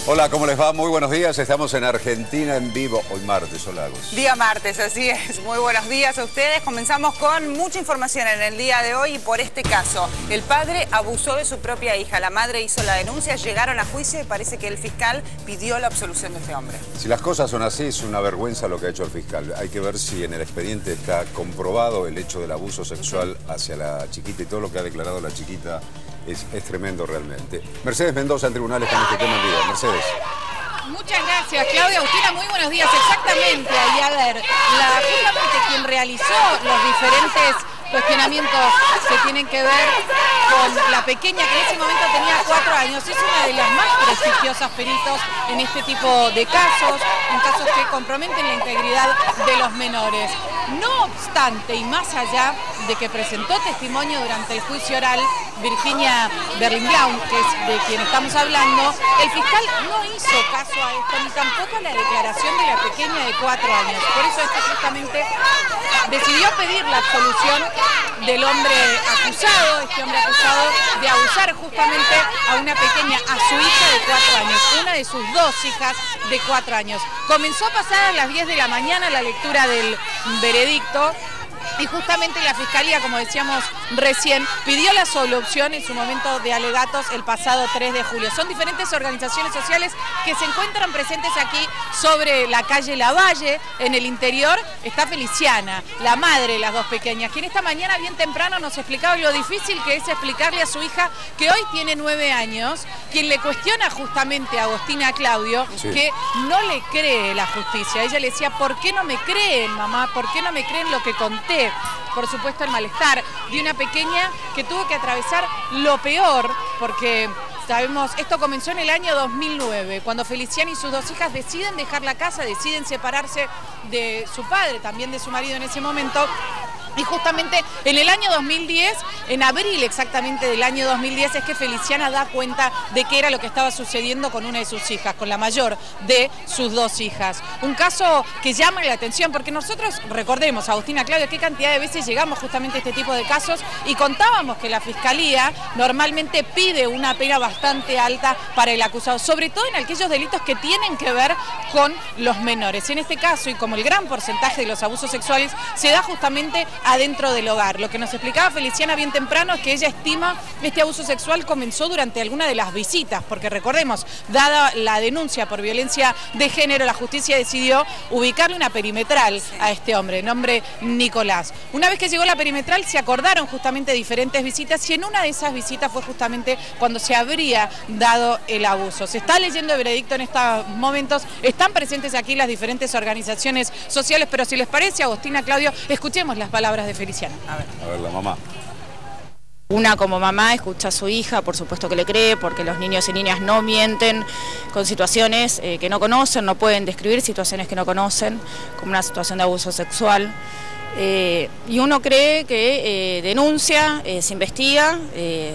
Hola, ¿cómo les va? Muy buenos días. Estamos en Argentina en vivo. Hoy martes, hola Agus. Día martes, así es. Muy buenos días a ustedes. Comenzamos con mucha información en el día de hoy y por este caso. El padre abusó de su propia hija. La madre hizo la denuncia, llegaron a juicio y parece que el fiscal pidió la absolución de este hombre. Si las cosas son así, es una vergüenza lo que ha hecho el fiscal. Hay que ver si en el expediente está comprobado el hecho del abuso sexual hacia la chiquita y todo lo que ha declarado la chiquita. Es tremendo realmente. Mercedes Mendoza en tribunales con este tema en vivo. Mercedes. Muchas gracias, Claudia. Agustina, muy buenos días. Exactamente, y a ver, justamente quien realizó los diferentes cuestionamientos que tienen que ver con la pequeña, que en ese momento tenía 4 años, es una de las más prestigiosas peritos en este tipo de casos, en casos que comprometen la integridad de los menores. No obstante, y más allá de que presentó testimonio durante el juicio oral Virginia Berlin-Blaum, que es de quien estamos hablando, el fiscal no hizo caso a esto, ni tampoco a la declaración de la pequeña de 4 años. Por eso esto justamente decidió pedir la absolución del hombre acusado, este hombre acusado de abusar justamente a una pequeña, a su hija de 4 años, una de sus 2 hijas de 4 años. Comenzó pasadas las 10 de la mañana la lectura del veredicto. Y justamente la Fiscalía, como decíamos recién, pidió la absolución en su momento de alegatos el pasado 3 de julio. Son diferentes organizaciones sociales que se encuentran presentes aquí sobre la calle Lavalle. En el interior está Feliciana, la madre de las 2 pequeñas, quien esta mañana bien temprano nos explicaba lo difícil que es explicarle a su hija, que hoy tiene 9 años, quien le cuestiona justamente a Agustina Claudio, sí, que no le cree la justicia. Ella le decía, ¿por qué no me creen, mamá? ¿Por qué no me creen lo que conté? Por supuesto, el malestar de una pequeña que tuvo que atravesar lo peor, porque sabemos, esto comenzó en el año 2009, cuando Feliciana y sus 2 hijas deciden dejar la casa, deciden separarse de su padre, también de su marido en ese momento. Y justamente en el año 2010, en abril exactamente del año 2010, es que Feliciana da cuenta de qué era lo que estaba sucediendo con una de sus hijas, con la mayor de sus 2 hijas. Un caso que llama la atención, porque nosotros, recordemos, Agustina Claudia, qué cantidad de veces llegamos justamente a este tipo de casos y contábamos que la Fiscalía normalmente pide una pena bastante alta para el acusado, sobre todo en aquellos delitos que tienen que ver con los menores. En este caso, y como el gran porcentaje de los abusos sexuales se da justamente adentro del hogar. Lo que nos explicaba Feliciana bien temprano es que ella estima que este abuso sexual comenzó durante alguna de las visitas, porque recordemos, dada la denuncia por violencia de género, la justicia decidió ubicarle una perimetral a este hombre, nombre Nicolás. Una vez que llegó la perimetral se acordaron justamente diferentes visitas y en una de esas visitas fue justamente cuando se habría dado el abuso. Se está leyendo el veredicto en estos momentos, están presentes aquí las diferentes organizaciones sociales, pero si les parece, Agustina Claudio, escuchemos las palabras de Feliciana. A ver, la mamá. Una como mamá escucha a su hija, por supuesto que le cree, porque los niños y niñas no mienten con situaciones que no conocen, no pueden describir situaciones que no conocen, como una situación de abuso sexual. Y uno cree que denuncia, se investiga,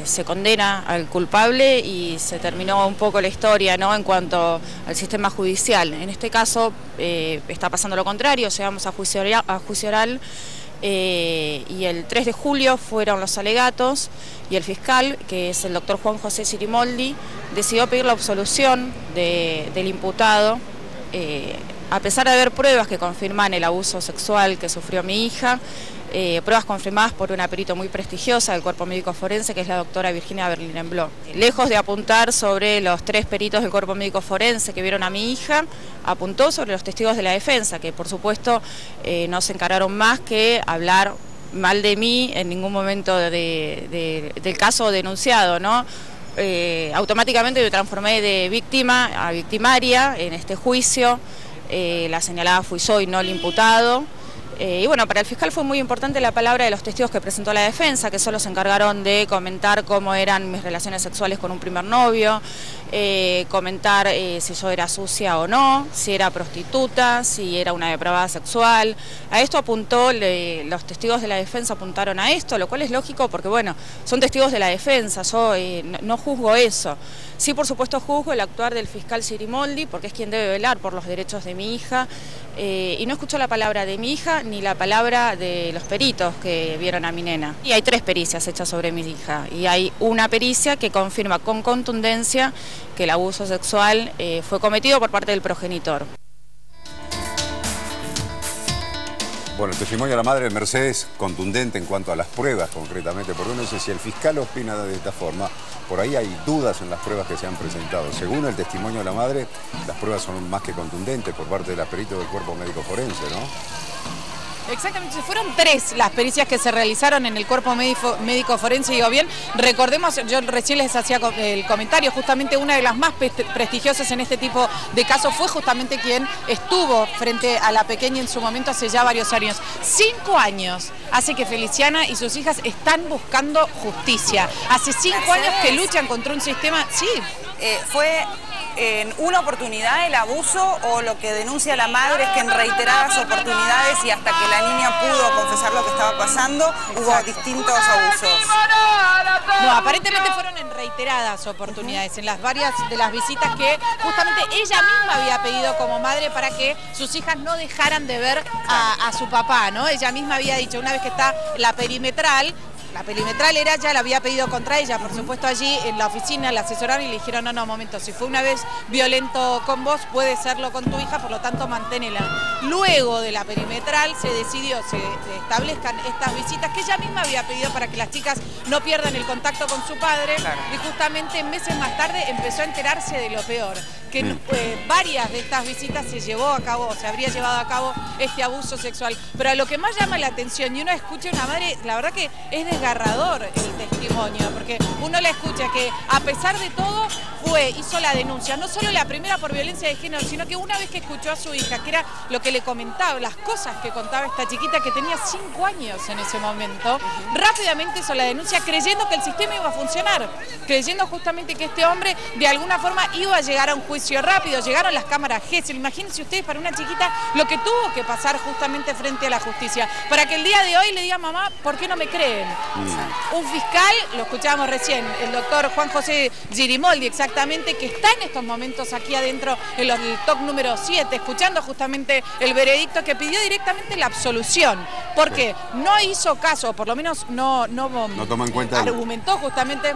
se condena al culpable y se terminó un poco la historia, ¿no?, en cuanto al sistema judicial. En este caso está pasando lo contrario, llegamos a juicio oral. Y el 3 de julio fueron los alegatos y el fiscal, que es el doctor Juan José Sirimoldi, decidió pedir la absolución del imputado, a pesar de haber pruebas que confirman el abuso sexual que sufrió mi hija, pruebas confirmadas por una perito muy prestigiosa del cuerpo médico forense, que es la doctora Virginia Berlin-Blaum. Lejos de apuntar sobre los 3 peritos del cuerpo médico forense que vieron a mi hija, apuntó sobre los testigos de la defensa, que por supuesto no se encargaron más que hablar mal de mí en ningún momento del caso denunciado, ¿no? Automáticamente me transformé de víctima a victimaria en este juicio. La señalada fui yo y no el imputado. Y bueno, para el fiscal fue muy importante la palabra de los testigos que presentó la defensa, que solo se encargaron de comentar cómo eran mis relaciones sexuales con un primer novio, comentar si yo era sucia o no, si era prostituta, si era una depravada sexual. A esto apuntó, los testigos de la defensa apuntaron a esto, lo cual es lógico porque, bueno, son testigos de la defensa, yo no juzgo eso. Sí, por supuesto, juzgo el actuar del fiscal Sirimoldi, porque es quien debe velar por los derechos de mi hija, y no escuchó la palabra de mi hija ni la palabra de los peritos que vieron a mi nena. Y hay 3 pericias hechas sobre mi hija y hay una pericia que confirma con contundencia que el abuso sexual fue cometido por parte del progenitor. Bueno, el testimonio de la madre de Mercedes contundente en cuanto a las pruebas concretamente, porque no sé si el fiscal opina de esta forma, por ahí hay dudas en las pruebas que se han presentado. Según el testimonio de la madre, las pruebas son más que contundentes por parte de las peritos del cuerpo médico forense, ¿no? Exactamente, fueron 3 las pericias que se realizaron en el cuerpo médico forense, digo bien, recordemos, yo recién les hacía el comentario, justamente una de las más prestigiosas en este tipo de casos fue justamente quien estuvo frente a la pequeña en su momento hace ya varios años. 5 años hace que Feliciana y sus hijas están buscando justicia, hace 5 años que luchan contra un sistema, sí. ¿Fue en una oportunidad el abuso o lo que denuncia la madre es que en reiteradas oportunidades y hasta que la niña pudo confesar lo que estaba pasando, hubo distintos abusos? No, aparentemente fueron en reiteradas oportunidades, en las varias de las visitas que justamente ella misma había pedido como madre para que sus hijas no dejaran de ver a su papá, ¿no? Ella misma había dicho, una vez que está la perimetral era, ya la había pedido contra ella, por supuesto allí en la oficina la asesoraron y le dijeron, no, momento, si fue una vez violento con vos, puede serlo con tu hija, por lo tanto manténela. Luego de la perimetral se decidió, se establezcan estas visitas que ella misma había pedido para que las chicas no pierdan el contacto con su padre, y justamente meses más tarde empezó a enterarse de lo peor, que varias de estas visitas se habría llevado a cabo este abuso sexual. Pero a lo que más llama la atención, y uno escucha a una madre, la verdad que es desgarrador el testimonio, porque uno la escucha que a pesar de todo hizo la denuncia, no solo la primera por violencia de género, sino que una vez que escuchó a su hija, que era lo que le comentaba, las cosas que contaba esta chiquita que tenía 5 años en ese momento, rápidamente hizo la denuncia creyendo que el sistema iba a funcionar, creyendo justamente que este hombre de alguna forma iba a llegar a un juicio rápido. Llegaron las cámaras Gesell, imagínense ustedes para una chiquita lo que tuvo que pasar justamente frente a la justicia, para que el día de hoy le diga, mamá, ¿por qué no me creen? Un fiscal, lo escuchábamos recién, el doctor Juan José Girimoldi, exactamente, que está en estos momentos aquí adentro en el TOC número 7, escuchando justamente el veredicto, que pidió directamente la absolución, porque no hizo caso, por lo menos no toma en cuenta, argumentó justamente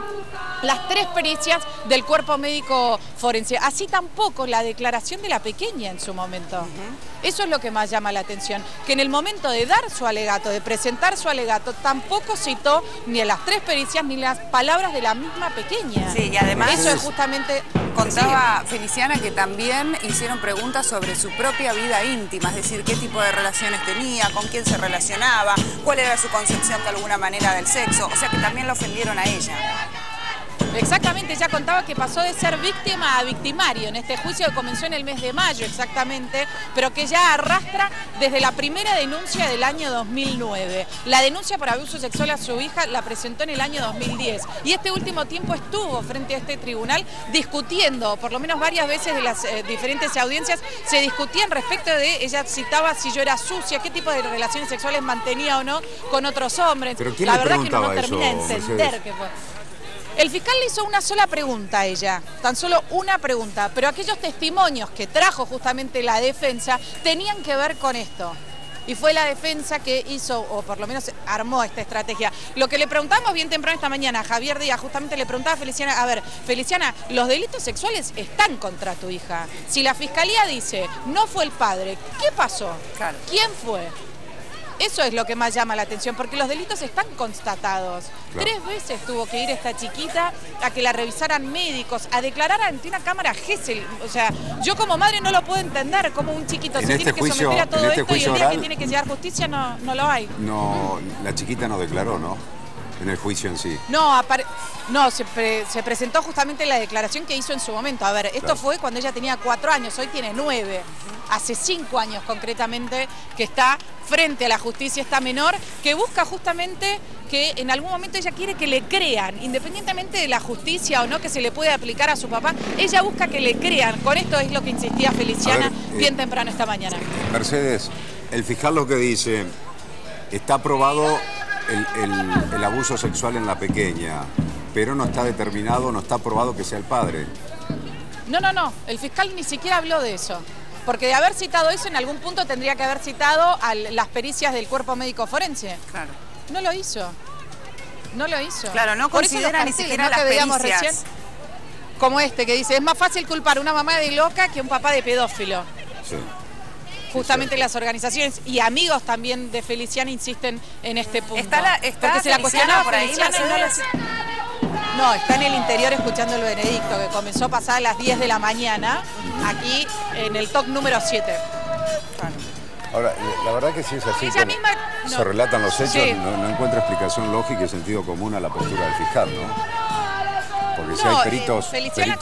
las 3 pericias del cuerpo médico forense, así tampoco la declaración de la pequeña en su momento. Eso es lo que más llama la atención, que en el momento de dar su alegato, de presentar su alegato, tampoco citó ni a las 3 pericias ni las palabras de la misma pequeña. Sí, y además eso es justamente... Contaba Feliciana que también hicieron preguntas sobre su propia vida íntima, es decir, qué tipo de relaciones tenía, con quién se relacionaba, cuál era su concepción de alguna manera del sexo, o sea que también la ofendieron a ella. Exactamente, ella contaba que pasó de ser víctima a victimario en este juicio que comenzó en el mes de mayo exactamente, pero que ya arrastra desde la primera denuncia del año 2009. La denuncia por abuso sexual a su hija la presentó en el año 2010 y este último tiempo estuvo frente a este tribunal discutiendo, por lo menos varias veces de las diferentes audiencias, se discutían respecto de, ella citaba si yo era sucia, qué tipo de relaciones sexuales mantenía o no con otros hombres. ¿Pero quién la le verdad que no preguntaba termina de eso, entender Mercedes? qué fue. El fiscal le hizo una sola pregunta a ella, tan solo una pregunta, pero aquellos testimonios que trajo justamente la defensa tenían que ver con esto. Y fue la defensa que hizo, o por lo menos armó esta estrategia. Lo que le preguntamos bien temprano esta mañana a Javier Díaz, justamente le preguntaba a Feliciana, a ver, Feliciana, los delitos sexuales están contra tu hija. Si la fiscalía dice, no fue el padre, ¿qué pasó? Claro. ¿Quién fue? Eso es lo que más llama la atención, porque los delitos están constatados. Claro. 3 veces tuvo que ir esta chiquita a que la revisaran médicos, a declarar ante una cámara Gesell. O sea, yo como madre no lo puedo entender, cómo un chiquito se tiene que someter a todo esto y el día que tiene que llegar justicia no lo hay. No, la chiquita no declaró, ¿no? En el juicio en sí. No, se presentó justamente la declaración que hizo en su momento. A ver, esto fue cuando ella tenía 4 años, hoy tiene 9. Hace 5 años concretamente que está frente a la justicia esta menor, que busca justamente que en algún momento ella quiere que le crean, independientemente de la justicia o no que se le puede aplicar a su papá, ella busca que le crean. Con esto es lo que insistía Feliciana bien temprano esta mañana. Mercedes, el fiscal lo que dice, está probado el abuso sexual en la pequeña, pero no está determinado, no está probado que sea el padre. No, el fiscal ni siquiera habló de eso. porque de haber citado eso, en algún punto tendría que haber citado a las pericias del cuerpo médico forense. Claro. No lo hizo. No lo hizo. Claro, no Por eso considera los ni carteles, siquiera ¿no?, las que veíamos pericias. recién, como este, que dice, es más fácil culpar a una mamá de loca que a un papá de pedófilo. Sí. Justamente las organizaciones y amigos también de Feliciana insisten en este punto. ¿Está porque se la Feliciana cuestionaba por ahí, Feliciana y no Mercedes? No, está en el interior escuchando el veredicto, que comenzó pasada las 10 de la mañana, aquí en el TOC número 7. Ahora, la verdad que si es así, Ella como misma, se no. relatan los hechos, Sí. no encuentro explicación lógica y sentido común a la postura del fiscal, ¿no? Porque si No, hay peritos, Feliciana-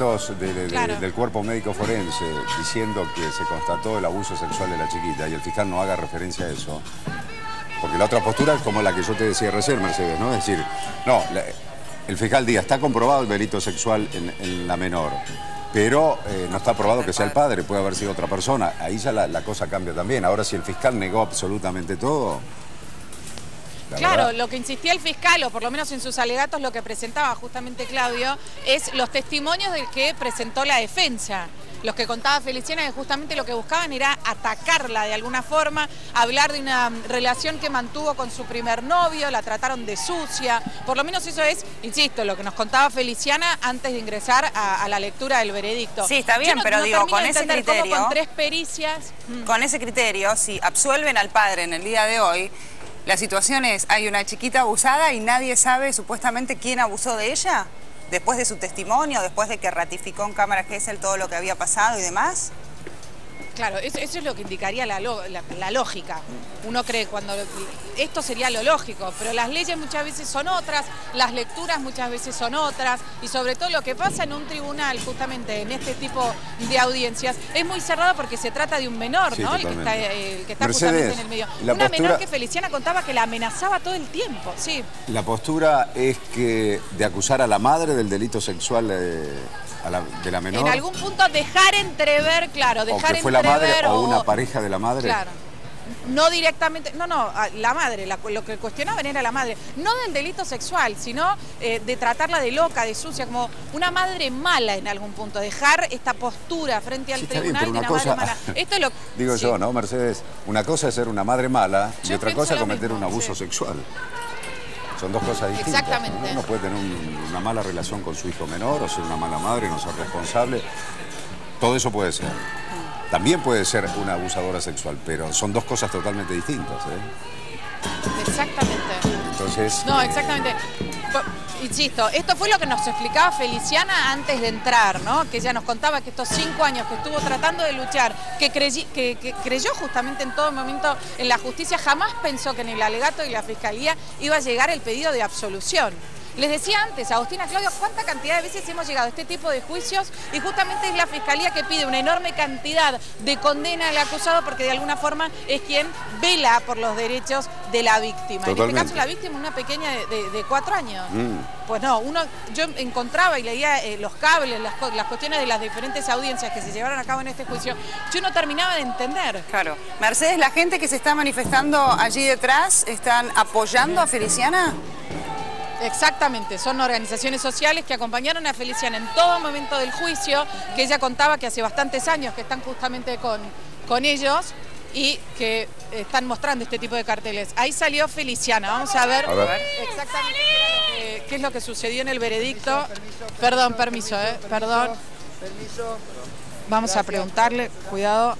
claro, del cuerpo médico forense diciendo que se constató el abuso sexual de la chiquita y el fiscal no haga referencia a eso, porque la otra postura es como la que yo te decía recién, Mercedes, ¿no? Es decir, no, el fiscal diga, está comprobado el delito sexual en la menor, pero no está probado que sea el padre, puede haber sido otra persona. Ahí ya la cosa cambia también. Ahora, si el fiscal negó absolutamente todo... Claro, verdad, lo que insistía el fiscal, o por lo menos en sus alegatos lo que presentaba justamente Claudio, es los testimonios del que presentó la defensa. Los que contaba Feliciana, que justamente lo que buscaban era atacarla de alguna forma, hablar de una relación que mantuvo con su primer novio, la trataron de sucia. Por lo menos eso es, insisto, lo que nos contaba Feliciana antes de ingresar a la lectura del veredicto. Sí, está bien, Yo pero digo, termino con de ese entender cómo criterio... con 3 pericias... Con ese criterio, si absuelven al padre en el día de hoy, la situación es, hay una chiquita abusada y nadie sabe supuestamente quién abusó de ella, después de su testimonio, después de que ratificó en cámara Gesell todo lo que había pasado y demás. Claro, eso es lo que indicaría la lógica. Uno cree cuando esto sería lo lógico, pero las leyes muchas veces son otras, las lecturas muchas veces son otras, y sobre todo lo que pasa en un tribunal, justamente en este tipo de audiencias, es muy cerrado porque se trata de un menor, sí, ¿no? El que está justamente en el medio. Una menor que Feliciana contaba que la amenazaba todo el tiempo, sí. La postura es que de acusar a la madre del delito sexual de la menor... En algún punto dejar entrever, claro, dejar o que fue la madre entrever o una pareja de la madre. Claro. No directamente, no, la madre, lo que cuestionaban era la madre, no del delito sexual, sino de tratarla de loca, de sucia, como una madre mala en algún punto, dejar esta postura frente al Sí, está bien, tribunal pero de una una cosa, madre mala. Esto es lo digo sí. yo, ¿no, Mercedes? Una cosa es ser una madre mala y Yo otra pienso cosa lo cometer mismo, un abuso sí. sexual. Son dos cosas distintas. Exactamente. Uno puede tener una mala relación con su hijo menor o ser una mala madre, no ser responsable. Todo eso puede ser. También puede ser una abusadora sexual, pero son dos cosas totalmente distintas, ¿eh? Exactamente. Entonces... No, exactamente. Insisto, esto fue lo que nos explicaba Feliciana antes de entrar, ¿no? Que ella nos contaba que estos 5 años que estuvo tratando de luchar, que creyó justamente en todo momento en la justicia, jamás pensó que en el alegato y la fiscalía iba a llegar el pedido de absolución. Les decía antes, Agustina, Claudio, cuánta cantidad de veces hemos llegado a este tipo de juicios y justamente es la fiscalía que pide una enorme cantidad de condena al acusado porque de alguna forma es quien vela por los derechos de la víctima. Totalmente. En este caso la víctima, una pequeña de 4 años. Pues no, yo encontraba y leía los cables, las cuestiones de las diferentes audiencias que se llevaron a cabo en este juicio, yo no terminaba de entender. Claro. Mercedes, ¿la gente que se está manifestando allí detrás están apoyando a Feliciana? Exactamente, son organizaciones sociales que acompañaron a Feliciana en todo momento del juicio, que ella contaba que hace bastantes años que están justamente con ellos y que están mostrando este tipo de carteles. Ahí salió Feliciana, vamos a ver, exactamente qué es lo que sucedió en el veredicto. Perdón, permiso, perdón. Vamos a preguntarle, cuidado.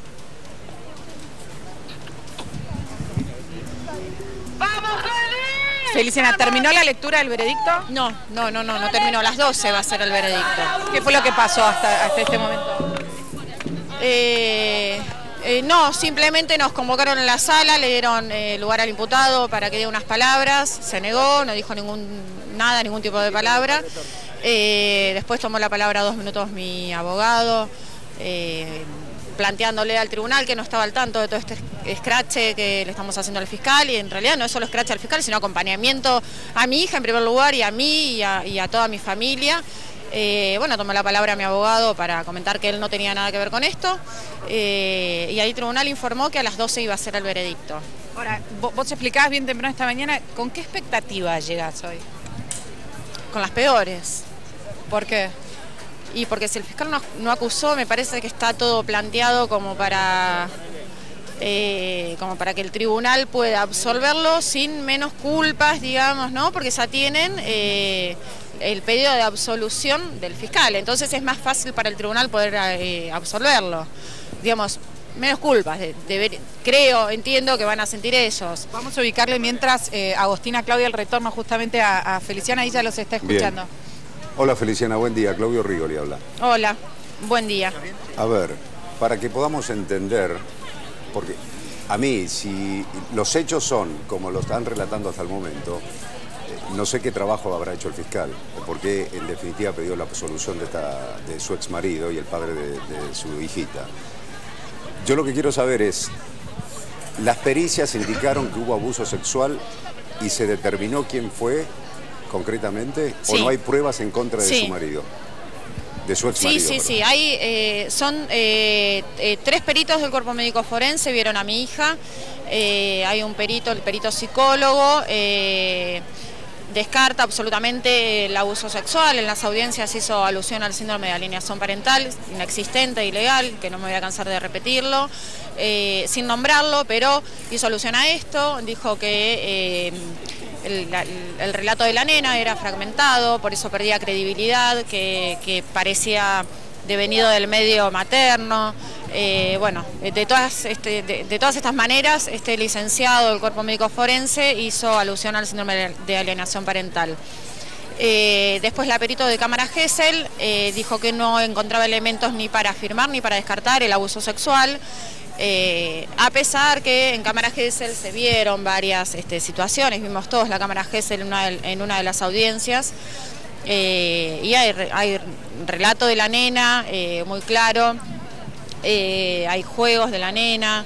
Feliciana, ¿terminó la lectura del veredicto? No terminó. A las 12 va a ser el veredicto. ¿Qué fue lo que pasó hasta este momento? No, simplemente nos convocaron en la sala, le dieron lugar al imputado para que dé unas palabras, se negó, no dijo ningún tipo de palabra. Después tomó la palabra 2 minutos mi abogado, planteándole al tribunal que no estaba al tanto de todo este escrache que le estamos haciendo al fiscal, y en realidad no es solo escrache al fiscal, sino acompañamiento a mi hija en primer lugar y a mí y a toda mi familia. Bueno, tomó la palabra mi abogado para comentar que él no tenía nada que ver con esto, y ahí el tribunal informó que a las 12 iba a ser el veredicto. Ahora, vos explicabas bien temprano esta mañana, ¿con qué expectativas llegás hoy? Con las peores. ¿Por qué? Y porque si el fiscal no acusó, me parece que está todo planteado como para que el tribunal pueda absolverlo sin menos culpas, digamos, ¿no? Porque ya tienen el pedido de absolución del fiscal, entonces es más fácil para el tribunal poder absolverlo. Digamos, menos culpas, entiendo que van a sentir ellos. Vamos a ubicarle mientras Agostina, Claudia, el retorno justamente a Feliciana, ella los está escuchando. Bien. Hola Feliciana, buen día. Claudio Rigoli habla. Hola, buen día. A ver, para que podamos entender, porque a mí, si los hechos son como lo están relatando hasta el momento, no sé qué trabajo habrá hecho el fiscal, o por qué en definitiva pidió la absolución de su ex marido y el padre de su hijita. Yo lo que quiero saber es, las pericias indicaron que hubo abuso sexual y se determinó quién fue concretamente, sí. ¿O no hay pruebas en contra de su marido? De su ex marido. Sí. Son 3 peritos del cuerpo médico forense, vieron a mi hija. Hay un perito, el perito psicólogo, descarta absolutamente el abuso sexual. En las audiencias hizo alusión al síndrome de alienación parental, inexistente, ilegal, que no me voy a cansar de repetirlo, sin nombrarlo, pero hizo alusión a esto, dijo que el relato de la nena era fragmentado, por eso perdía credibilidad, que parecía devenido del medio materno. De todas estas maneras, este licenciado del cuerpo médico forense hizo alusión al síndrome de alienación parental. Después la perito de cámara Gesell dijo que no encontraba elementos ni para afirmar ni para descartar el abuso sexual. A pesar que en cámara Gesell se vieron varias situaciones, vimos todos la cámara Gesell en una de las audiencias, y hay relato de la nena muy claro, hay juegos de la nena,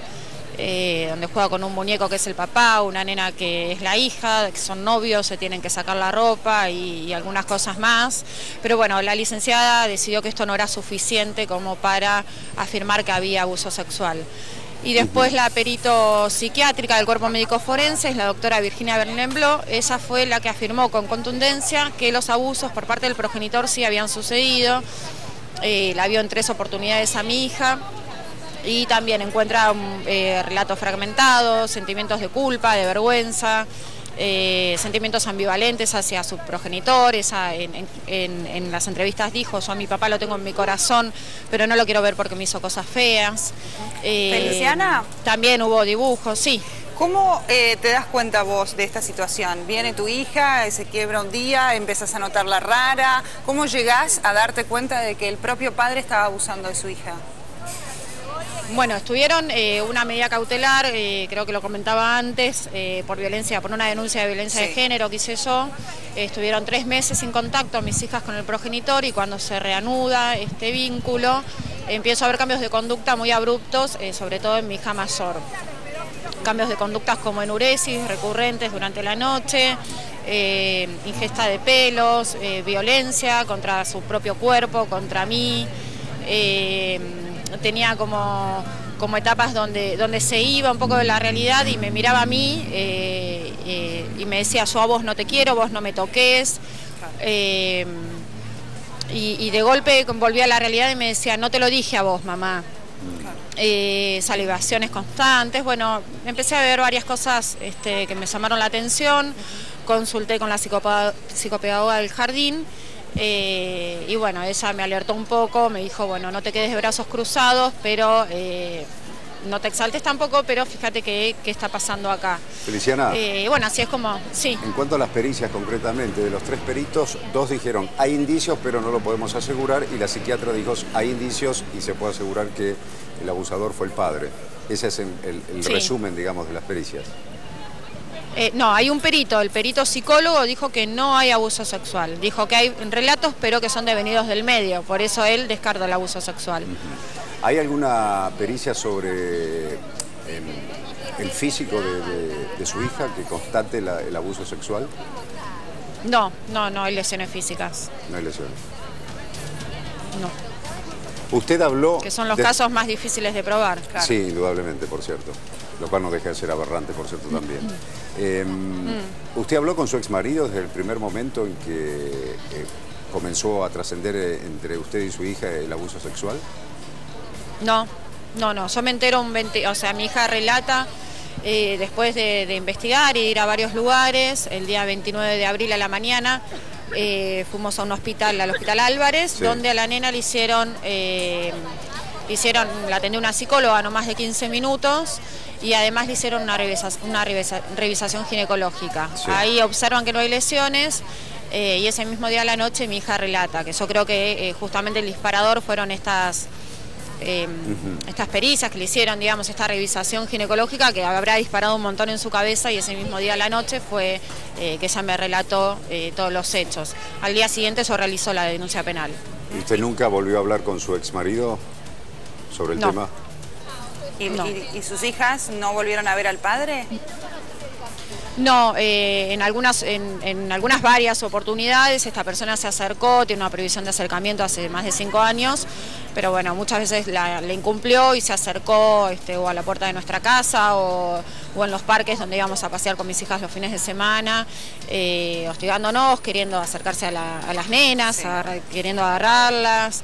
donde juega con un muñeco que es el papá, una nena que es la hija, que son novios, se tienen que sacar la ropa y algunas cosas más. Pero bueno, la licenciada decidió que esto no era suficiente como para afirmar que había abuso sexual. Y después la perito psiquiátrica del cuerpo médico forense es la doctora Virginia Berlenbló. Ella fue la que afirmó con contundencia que los abusos por parte del progenitor sí habían sucedido. La vio en 3 oportunidades a mi hija. Y también encuentra relatos fragmentados, sentimientos de culpa, de vergüenza, sentimientos ambivalentes hacia su progenitor. En las entrevistas dijo: yo a mi papá lo tengo en mi corazón, pero no lo quiero ver porque me hizo cosas feas. Feliciana. También hubo dibujos, sí. ¿Cómo te das cuenta vos de esta situación? Viene tu hija, se quiebra un día, empezás a notarla rara. ¿Cómo llegás a darte cuenta de que el propio padre estaba abusando de su hija? Bueno, estuvieron una medida cautelar, creo que lo comentaba antes, por una denuncia de violencia de género que hice yo. Estuvieron 3 meses sin contacto mis hijas con el progenitor, y cuando se reanuda este vínculo empiezo a ver cambios de conducta muy abruptos, sobre todo en mi hija mayor. Cambios de conductas como enuresis recurrentes durante la noche, ingesta de pelos, violencia contra su propio cuerpo, contra mí. Tenía como etapas donde se iba un poco de la realidad y me miraba a mí y me decía: yo a vos no te quiero, vos no me toques. Y de golpe volvía a la realidad y me decía: no te lo dije a vos, mamá. Salivaciones constantes. Bueno, empecé a ver varias cosas que me llamaron la atención. Consulté con la psicopedagoga del jardín. Y bueno, ella me alertó un poco, me dijo: bueno, no te quedes de brazos cruzados, pero no te exaltes tampoco, pero fíjate qué está pasando acá. Feliciana, bueno, así es como, sí. En cuanto a las pericias concretamente, de los 3 peritos, 2 dijeron: hay indicios, pero no lo podemos asegurar, y la psiquiatra dijo: hay indicios y se puede asegurar que el abusador fue el padre. Ese es el resumen, digamos, de las pericias. No, hay un perito, el perito psicólogo dijo que no hay abuso sexual. Dijo que hay relatos, pero que son devenidos del medio, por eso él descarta el abuso sexual. ¿Hay alguna pericia sobre el físico de su hija que constate el abuso sexual? No hay lesiones físicas. No hay lesiones. No. Usted habló... Que son los casos más difíciles de probar. Claro. Sí, indudablemente, por cierto. Lo cual no deja de ser aberrante, por cierto, también. ¿Usted habló con su exmarido desde el primer momento en que comenzó a trascender entre usted y su hija el abuso sexual? No, yo me entero o sea, mi hija relata después de investigar y ir a varios lugares, el día 29 de abril a la mañana, fuimos a un hospital, al Hospital Álvarez, sí, donde a la nena la atendió una psicóloga no más de 15 minutos y además le hicieron una revisación ginecológica. Sí. Ahí observan que no hay lesiones y ese mismo día a la noche mi hija relata, que yo creo que justamente el disparador fueron estas pericias que le hicieron, digamos, esta revisación ginecológica que habrá disparado un montón en su cabeza, y ese mismo día a la noche fue que ella me relató todos los hechos. Al día siguiente yo realizó la denuncia penal. ¿Y usted nunca volvió a hablar con su exmarido sobre el tema? ¿Y sus hijas no volvieron a ver al padre? No, en algunas varias oportunidades esta persona se acercó, tiene una previsión de acercamiento hace más de 5 años, pero bueno, muchas veces le incumplió y se acercó o a la puerta de nuestra casa o en los parques donde íbamos a pasear con mis hijas los fines de semana, hostigándonos, queriendo acercarse a las nenas, sí, queriendo agarrarlas.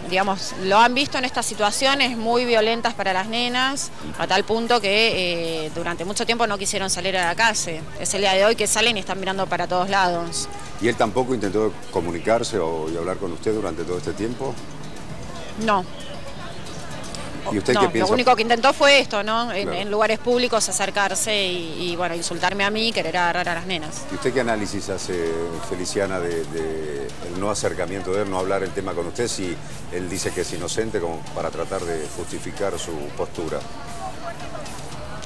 Digamos, lo han visto en estas situaciones muy violentas para las nenas, a tal punto que durante mucho tiempo no quisieron salir a la calle. Es el día de hoy que salen y están mirando para todos lados. ¿Y él tampoco intentó comunicarse y hablar con usted durante todo este tiempo? No. ¿Y usted qué piensa? Lo único que intentó fue esto, ¿no? Claro. En lugares públicos acercarse y bueno, insultarme a mí y querer agarrar a las nenas. ¿Y usted qué análisis hace, Feliciana, de el no acercamiento de él, no hablar el tema con usted, si él dice que es inocente, como para tratar de justificar su postura?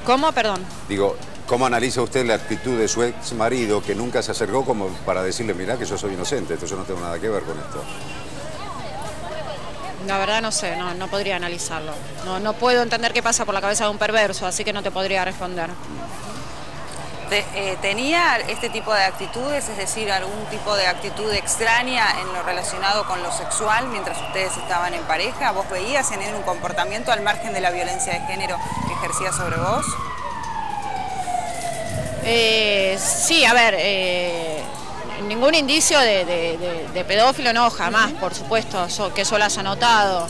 ¿Cómo? Perdón. Digo, ¿cómo analiza usted la actitud de su ex marido, que nunca se acercó como para decirle, mirá que yo soy inocente, entonces yo no tengo nada que ver con esto? La verdad no sé, no podría analizarlo. No puedo entender qué pasa por la cabeza de un perverso, así que no te podría responder. ¿Tenía este tipo de actitudes, es decir, algún tipo de actitud extraña en lo relacionado con lo sexual mientras ustedes estaban en pareja? ¿Vos veías en él un comportamiento al margen de la violencia de género que ejercía sobre vos? Sí, a ver, ningún indicio de pedófilo, no, jamás, por supuesto, que yo lo haya notado.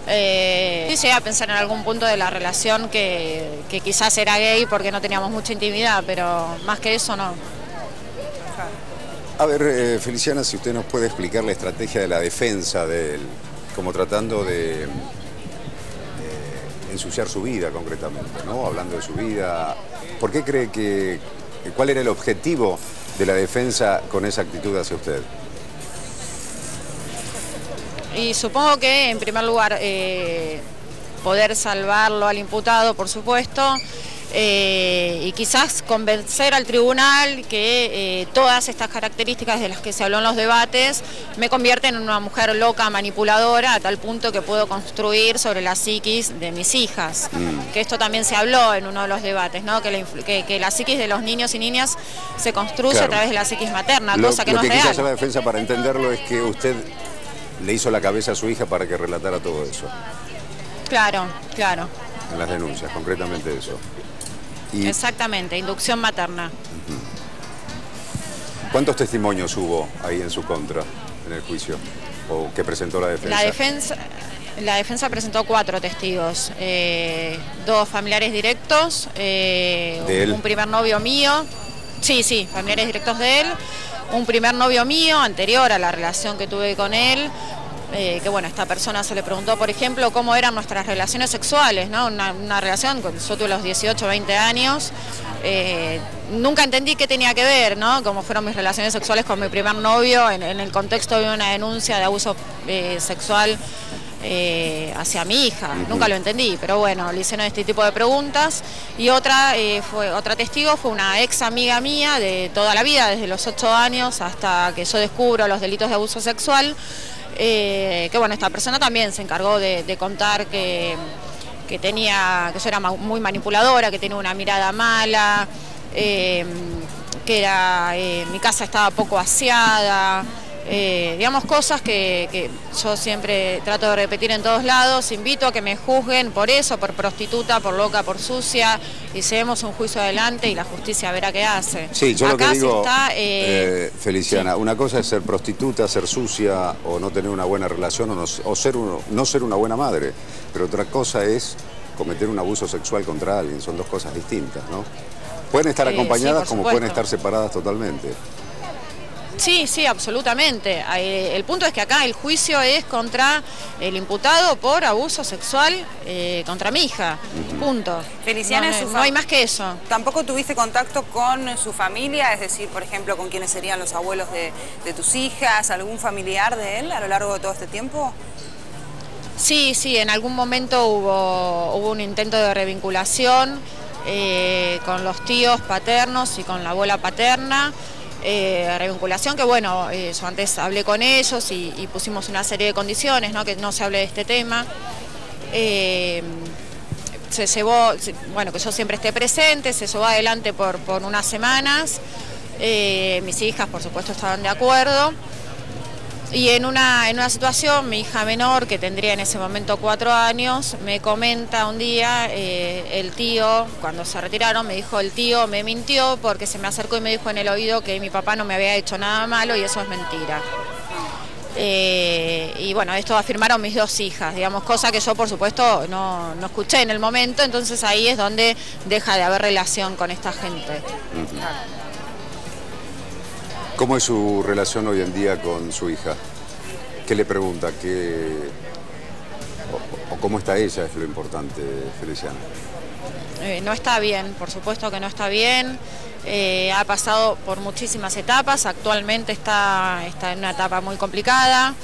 Sí llegué a pensar en algún punto de la relación que quizás era gay porque no teníamos mucha intimidad, pero más que eso no. A ver, Feliciana, si usted nos puede explicar la estrategia de la defensa de él, como tratando de ensuciar su vida concretamente, ¿no? Hablando de su vida, ¿por qué cree cuál era el objetivo de la defensa con esa actitud hacia usted? Y supongo que, en primer lugar, poder salvarlo al imputado, por supuesto, y quizás convencer al tribunal que todas estas características de las que se habló en los debates me convierten en una mujer loca, manipuladora, a tal punto que puedo construir sobre la psiquis de mis hijas. Que esto también se habló en uno de los debates, ¿no? Que la psiquis de los niños y niñas se construye, claro, a través de la psiquis materna, cosa que no es real. Lo que quise hacer la defensa para entenderlo es que usted le hizo la cabeza a su hija para que relatara todo eso. Claro, claro. En las denuncias, concretamente eso. Exactamente, inducción materna. ¿Cuántos testimonios hubo ahí en su contra, en el juicio, o que presentó la defensa? La defensa presentó 4 testigos, 2 familiares directos, un primer novio mío, sí, familiares directos de él, un primer novio mío anterior a la relación que tuve con él, que bueno, a esta persona se le preguntó, por ejemplo, cómo eran nuestras relaciones sexuales, ¿no? Una relación, yo tuve los 18, 20 años, nunca entendí qué tenía que ver, ¿no? Cómo fueron mis relaciones sexuales con mi primer novio en el contexto de una denuncia de abuso sexual hacia mi hija. Nunca lo entendí, pero bueno, le hicieron este tipo de preguntas. Y otra testigo fue una ex amiga mía de toda la vida, desde los 8 años hasta que yo descubro los delitos de abuso sexual, que bueno, esta persona también se encargó de contar que yo era muy manipuladora, que tenía una mirada mala, que mi casa estaba poco aseada, digamos, cosas que yo siempre trato de repetir en todos lados. Invito a que me juzguen por eso, por prostituta, por loca, por sucia, y llevemos un juicio adelante y la justicia verá qué hace. Sí, yo acá lo que digo, está, Feliciana, sí. Una cosa es ser prostituta, ser sucia o no tener una buena relación o no ser una buena madre, pero otra cosa es cometer un abuso sexual contra alguien, son dos cosas distintas, ¿no? Pueden estar acompañadas sí, como supuesto. pueden estar separadas totalmente. Sí, sí, absolutamente. El punto es que acá el juicio es contra el imputado por abuso sexual contra mi hija. Punto. Feliciana, no hay más que eso. ¿Tampoco tuviste contacto con su familia? Es decir, por ejemplo, con quienes serían los abuelos de tus hijas, algún familiar de él a lo largo de todo este tiempo? Sí, sí, en algún momento hubo un intento de revinculación con los tíos paternos y con la abuela paterna. Revinculación que bueno, yo antes hablé con ellos y pusimos una serie de condiciones, ¿no? Que no se hable de este tema. Se llevó, bueno, que yo siempre esté presente, se llevó adelante por unas semanas. Mis hijas, por supuesto, estaban de acuerdo. Y en una situación, mi hija menor, que tendría en ese momento 4 años, me comenta un día, el tío, cuando se retiraron, me dijo, el tío me mintió porque se me acercó y me dijo en el oído que mi papá no me había hecho nada malo y eso es mentira. Y bueno, esto afirmaron mis 2 hijas, digamos, cosa que yo por supuesto no escuché en el momento, entonces ahí es donde deja de haber relación con esta gente. ¿Cómo es su relación hoy en día con su hija? ¿Qué le pregunta? ¿O cómo está ella? Es lo importante, Feliciana. No está bien, por supuesto que no está bien. Ha pasado por muchísimas etapas, actualmente está en una etapa muy complicada.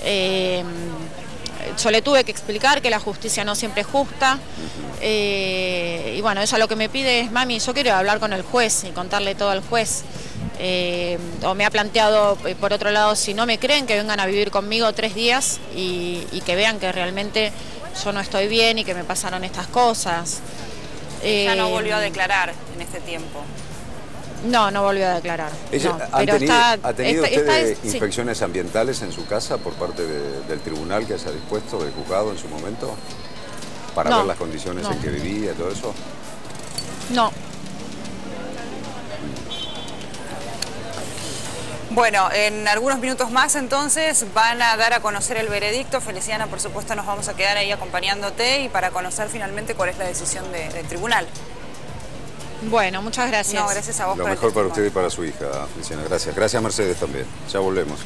Yo le tuve que explicar que la justicia no siempre es justa. Y bueno, ella lo que me pide es, mami, yo quiero hablar con el juez y contarle todo al juez. O me ha planteado, por otro lado, si no me creen, que vengan a vivir conmigo 3 días y que vean que realmente yo no estoy bien y que me pasaron estas cosas. ¿Ya no volvió a declarar en este tiempo? No, no volvió a declarar. Ella, No, pero ¿Ha tenido usted sí. inspecciones ambientales en su casa por parte del tribunal que haya dispuesto, del juzgado en su momento? Para ver las condiciones en que vivía y todo eso. No. Bueno, en algunos minutos más entonces van a dar a conocer el veredicto. Feliciana, por supuesto, nos vamos a quedar ahí acompañándote y para conocer finalmente cuál es la decisión del tribunal. Bueno, muchas gracias. No, gracias a vos. Lo mejor para usted y para su hija, Feliciana. Gracias. Gracias, Mercedes, también. Ya volvemos.